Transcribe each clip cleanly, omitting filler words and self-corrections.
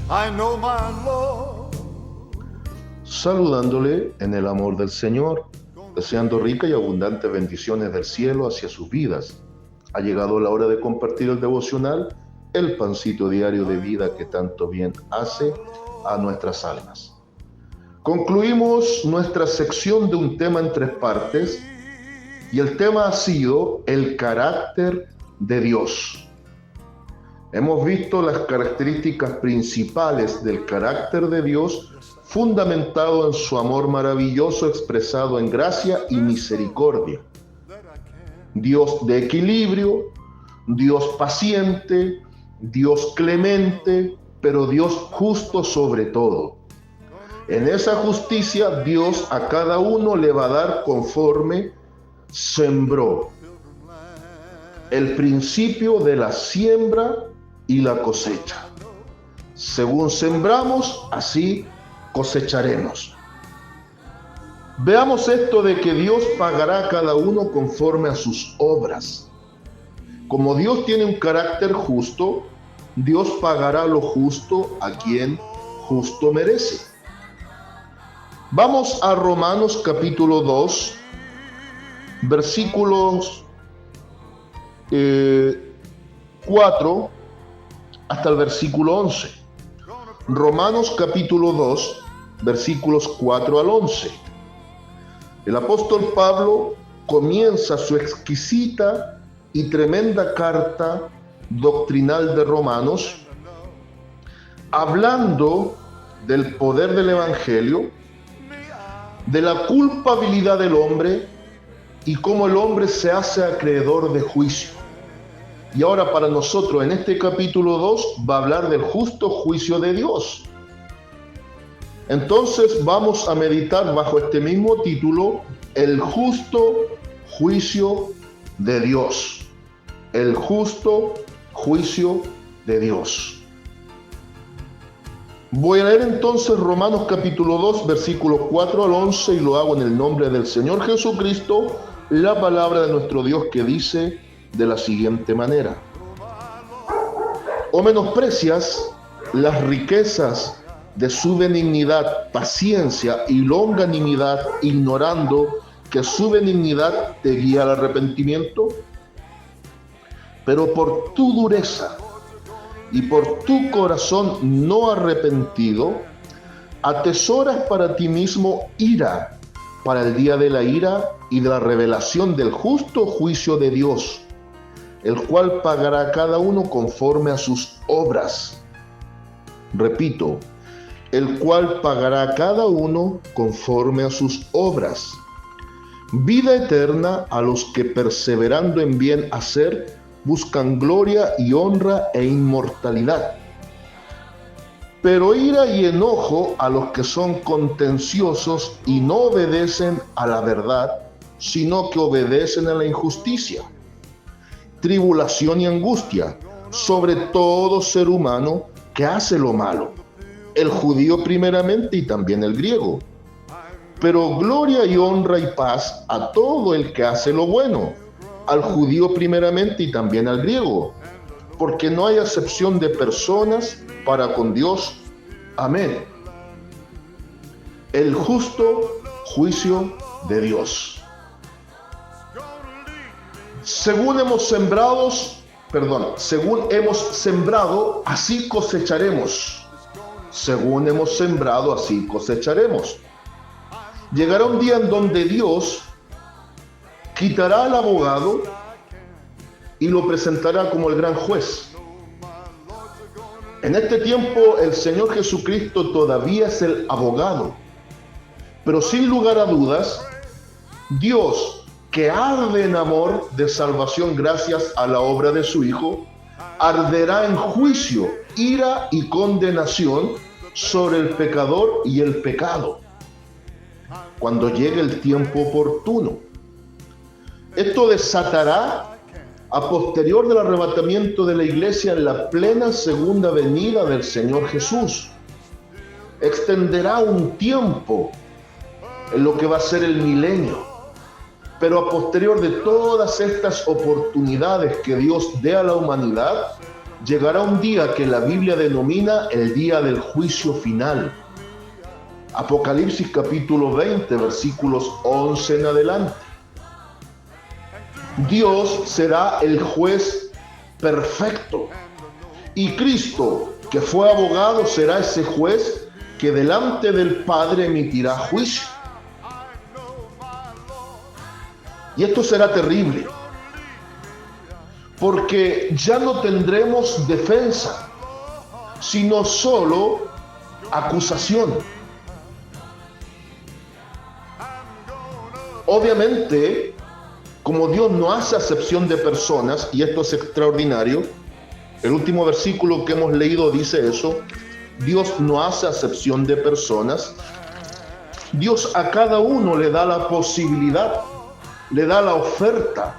I know my Lord. Saludándole en el amor del Señor, deseando ricas y abundantes bendiciones del cielo hacia sus vidas. Ha llegado la hora de compartir el devocional, el pancito diario de vida que tanto bien hace a nuestras almas. Concluimos nuestra sección de un tema en 3 partes y el tema ha sido el carácter de Dios. Hemos visto las características principales del carácter de Dios, fundamentado en su amor maravilloso expresado en gracia y misericordia. Dios de equilibrio, Dios paciente, Dios clemente, pero Dios justo sobre todo. En esa justicia Dios a cada uno le va a dar conforme sembró. El principio de la siembra y la cosecha. Según sembramos, así cosecharemos. Veamos esto de que Dios pagará a cada uno conforme a sus obras. Como Dios tiene un carácter justo, Dios pagará lo justo a quien justo merece. Vamos a Romanos capítulo 2, versículos 4 hasta el versículo 11. Romanos capítulo 2, versículos 4 al 11. El apóstol Pablo comienza su exquisita y tremenda carta doctrinal de Romanos hablando del poder del Evangelio, de la culpabilidad del hombre y cómo el hombre se hace acreedor de juicio. Y ahora para nosotros en este capítulo 2 va a hablar del justo juicio de Dios. Entonces vamos a meditar bajo este mismo título, el justo juicio de Dios. El justo juicio de Dios. Voy a leer entonces Romanos capítulo 2, versículos 4 al 11 y lo hago en el nombre del Señor Jesucristo, la palabra de nuestro Dios que dice de la siguiente manera: ¿O menosprecias las riquezas de su benignidad, paciencia y longanimidad, ignorando que su benignidad te guía al arrepentimiento? Pero por tu dureza y por tu corazón no arrepentido, atesoras para ti mismo ira, para el día de la ira y de la revelación del justo juicio de Dios, el cual pagará a cada uno conforme a sus obras. Repito, el cual pagará a cada uno conforme a sus obras. Vida eterna a los que perseverando en bien hacer, buscan gloria y honra e inmortalidad. Pero ira y enojo a los que son contenciosos y no obedecen a la verdad, sino que obedecen a la injusticia. Tribulación y angustia sobre todo ser humano que hace lo malo, el judío primeramente y también el griego. Pero gloria y honra y paz a todo el que hace lo bueno, al judío primeramente y también al griego, porque no hay acepción de personas para con Dios. Amén. El justo juicio de Dios. Según hemos sembrado, así cosecharemos. Según hemos sembrado, así cosecharemos. Llegará un día en donde Dios quitará al abogado y lo presentará como el gran juez. En este tiempo el Señor Jesucristo todavía es el abogado, pero sin lugar a dudas, Dios, que arde en amor de salvación gracias a la obra de su Hijo, arderá en juicio, ira y condenación sobre el pecador y el pecado, cuando llegue el tiempo oportuno. Esto desatará a posterior del arrebatamiento de la iglesia en la plena segunda venida del Señor Jesús. Extenderá un tiempo en lo que va a ser el milenio, pero a posterior de todas estas oportunidades que Dios dé a la humanidad, llegará un día que la Biblia denomina el día del juicio final. Apocalipsis capítulo 20, versículos 11 en adelante. Dios será el juez perfecto y Cristo, que fue abogado, será ese juez que delante del Padre emitirá juicio. Y esto será terrible, porque ya no tendremos defensa, sino solo acusación. Obviamente, como Dios no hace acepción de personas, y esto es extraordinario, el último versículo que hemos leído dice eso, Dios no hace acepción de personas. Dios a cada uno le da la posibilidad, le da la oferta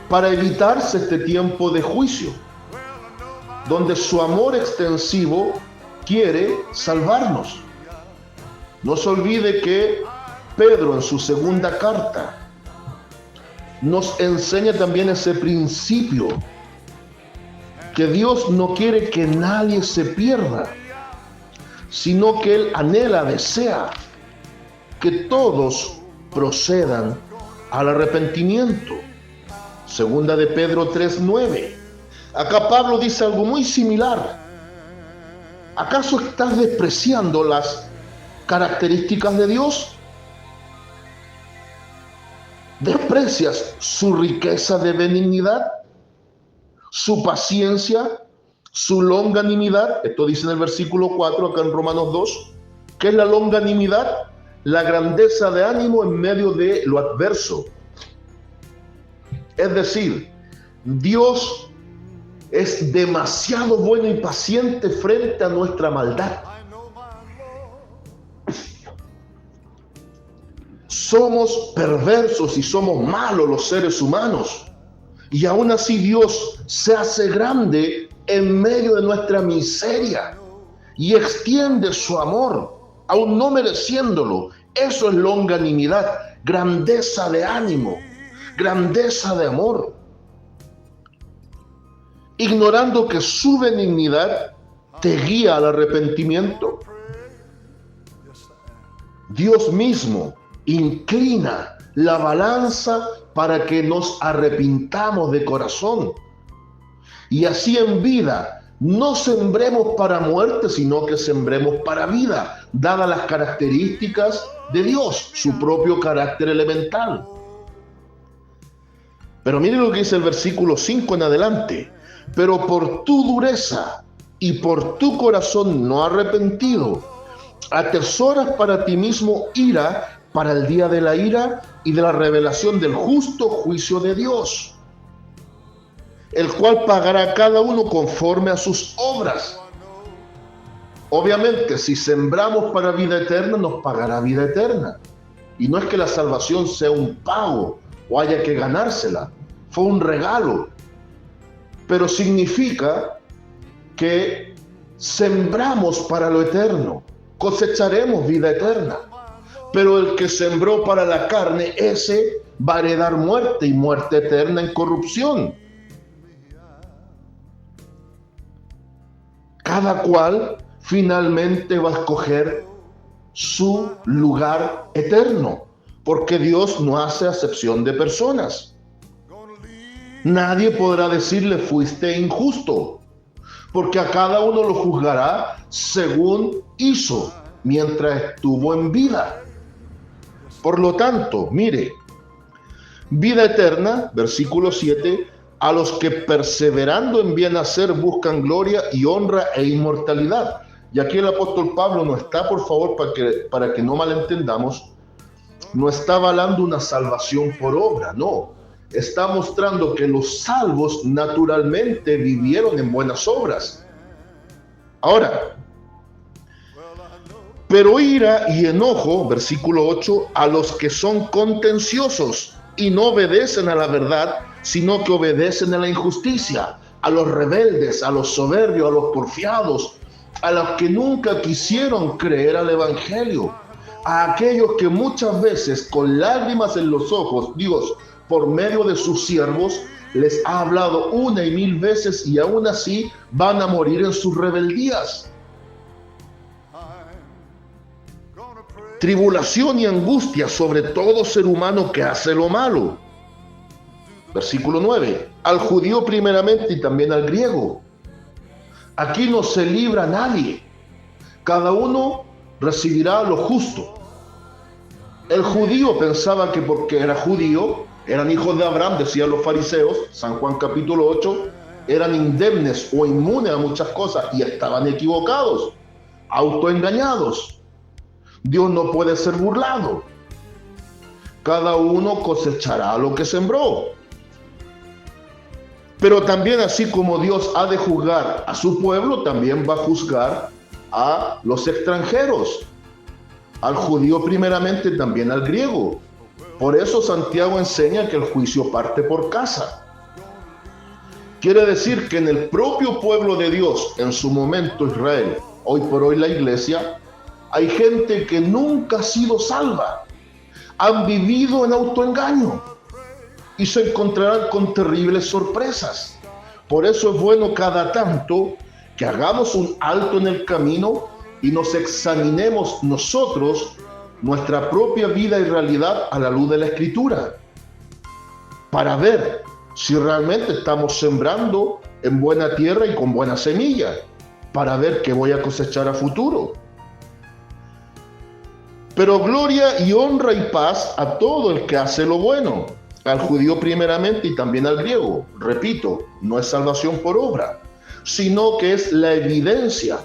para evitarse este tiempo de juicio, donde su amor extensivo quiere salvarnos. No se olvide que Pedro en su segunda carta nos enseña también ese principio, que Dios no quiere que nadie se pierda, sino que Él anhela, desea que todos procedan al arrepentimiento. Segunda de Pedro 3:9. Acá Pablo dice algo muy similar. ¿Acaso estás despreciando las características de Dios? ¿Desprecias su riqueza de benignidad, su paciencia, su longanimidad? Esto dice en el versículo 4 acá en Romanos 2. ¿Qué es la longanimidad? La grandeza de ánimo en medio de lo adverso. Es decir, Dios es demasiado bueno y paciente frente a nuestra maldad. Somos perversos y somos malos los seres humanos. Y aún así Dios se hace grande en medio de nuestra miseria y extiende su amor, aún no mereciéndolo. Eso es longanimidad, grandeza de ánimo, grandeza de amor. Ignorando que su benignidad te guía al arrepentimiento. Dios mismo inclina la balanza para que nos arrepintamos de corazón. Y así en vida no sembremos para muerte, sino que sembremos para vida, dadas las características de Dios, su propio carácter elemental. Pero mire lo que dice el versículo 5 en adelante. Pero por tu dureza y por tu corazón no arrepentido, atesoras para ti mismo ira para el día de la ira y de la revelación del justo juicio de Dios, el cual pagará a cada uno conforme a sus obras. Obviamente, si sembramos para vida eterna, nos pagará vida eterna. Y no es que la salvación sea un pago o haya que ganársela, fue un regalo. Pero significa que sembramos para lo eterno, cosecharemos vida eterna. Pero el que sembró para la carne, ese va a heredar muerte y muerte eterna en corrupción. Cada cual finalmente va a escoger su lugar eterno, porque Dios no hace acepción de personas. Nadie podrá decirle fuiste injusto, porque a cada uno lo juzgará según hizo mientras estuvo en vida. Por lo tanto, mire, vida eterna, versículo 7, a los que perseverando en bien hacer buscan gloria y honra e inmortalidad. Y aquí el apóstol Pablo no está, por favor, para que no malentendamos, no está avalando una salvación por obra, no. Está mostrando que los salvos naturalmente vivieron en buenas obras. Ahora, pero ira y enojo, versículo 8, a los que son contenciosos y no obedecen a la verdad, sino que obedecen a la injusticia, a los rebeldes, a los soberbios, a los porfiados, a los que nunca quisieron creer al evangelio, a aquellos que muchas veces con lágrimas en los ojos, Dios, por medio de sus siervos, les ha hablado una y mil veces y aún así van a morir en sus rebeldías. Tribulación y angustia sobre todo ser humano que hace lo malo. Versículo 9. Al judío primeramente y también al griego. Aquí no se libra a nadie. Cada uno recibirá lo justo. El judío pensaba que porque era judío, eran hijos de Abraham, decían los fariseos, San Juan capítulo 8, eran indemnes o inmunes a muchas cosas y estaban equivocados, autoengañados. Dios no puede ser burlado. Cada uno cosechará lo que sembró. Pero también así como Dios ha de juzgar a su pueblo, también va a juzgar a los extranjeros. Al judío primeramente, también al griego. Por eso Santiago enseña que el juicio parte por casa. Quiere decir que en el propio pueblo de Dios, en su momento Israel, hoy por hoy la iglesia, hay gente que nunca ha sido salva. Han vivido en autoengaño y se encontrarán con terribles sorpresas. Por eso es bueno cada tanto que hagamos un alto en el camino y nos examinemos nosotros nuestra propia vida y realidad a la luz de la Escritura, para ver si realmente estamos sembrando en buena tierra y con buena semilla, para ver qué voy a cosechar a futuro. Pero gloria y honra y paz a todo el que hace lo bueno, al judío primeramente y también al griego. Repito, no es salvación por obra, sino que es la evidencia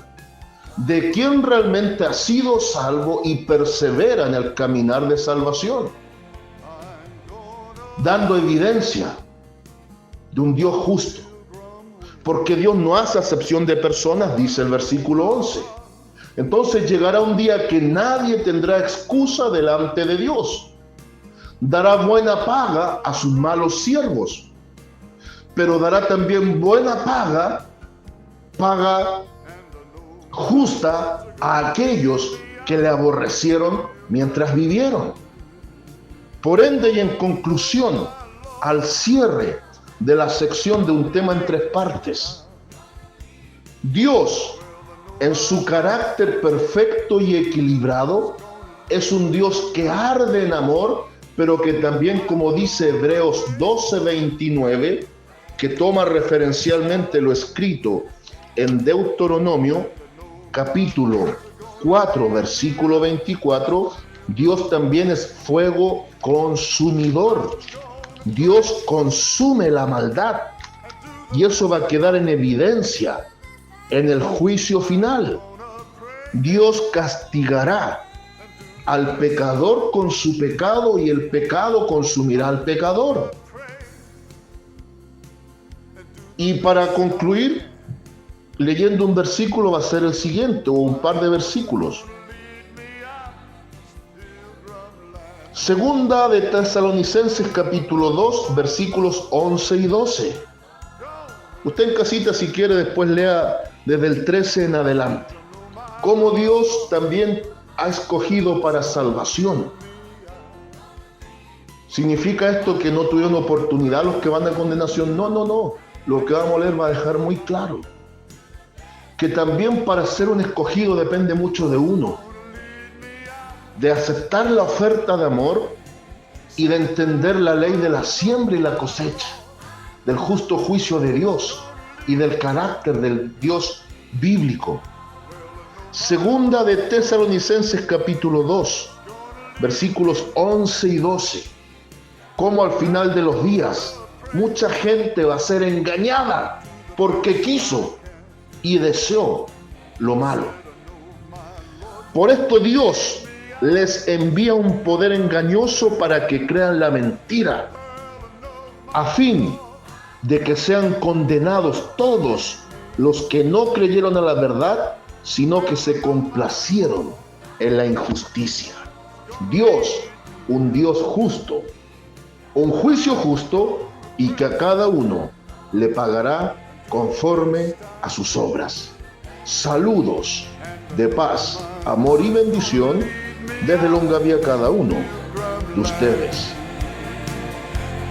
de quien realmente ha sido salvo y persevera en el caminar de salvación, dando evidencia de un Dios justo, porque Dios no hace acepción de personas, dice el versículo 11. Entonces llegará un día que nadie tendrá excusa delante de Dios. Dará buena paga a sus malos siervos, pero dará también buena paga justa a aquellos que le aborrecieron mientras vivieron. Por ende, y en conclusión, al cierre de la sección de un tema en tres partes, Dios, en su carácter perfecto y equilibrado, es un Dios que arde en amor, pero que también, como dice Hebreos 12:29, que toma referencialmente lo escrito en Deuteronomio, capítulo 4, versículo 24, Dios también es fuego consumidor. Dios consume la maldad y eso va a quedar en evidencia en el juicio final. Dios castigará al pecador con su pecado y el pecado consumirá al pecador. Y para concluir, leyendo un versículo va a ser el siguiente, o un par de versículos. Segunda de Tesalonicenses capítulo 2, versículos 11 y 12. Usted en casita, si quiere, después lea desde el 13 en adelante. Cómo Dios también ha escogido para salvación. ¿Significa esto que no tuvieron oportunidad los que van a condenación? No, no, no. Lo que vamos a leer va a dejar muy claro que también para ser un escogido depende mucho de uno, de aceptar la oferta de amor y de entender la ley de la siembra y la cosecha, del justo juicio de Dios y del carácter del Dios bíblico. Segunda de Tesalonicenses capítulo 2, versículos 11 y 12. Como al final de los días mucha gente va a ser engañada porque quiso y deseó lo malo. Por esto Dios les envía un poder engañoso para que crean la mentira, a fin de que sean condenados todos los que no creyeron a la verdad, sino que se complacieron en la injusticia. Dios, un Dios justo, un juicio justo, y que a cada uno le pagará conforme a sus obras. Saludos de paz, amor y bendición desde Longaví a cada uno de ustedes.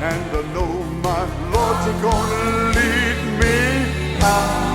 and I know my Lord's gonna lead me out.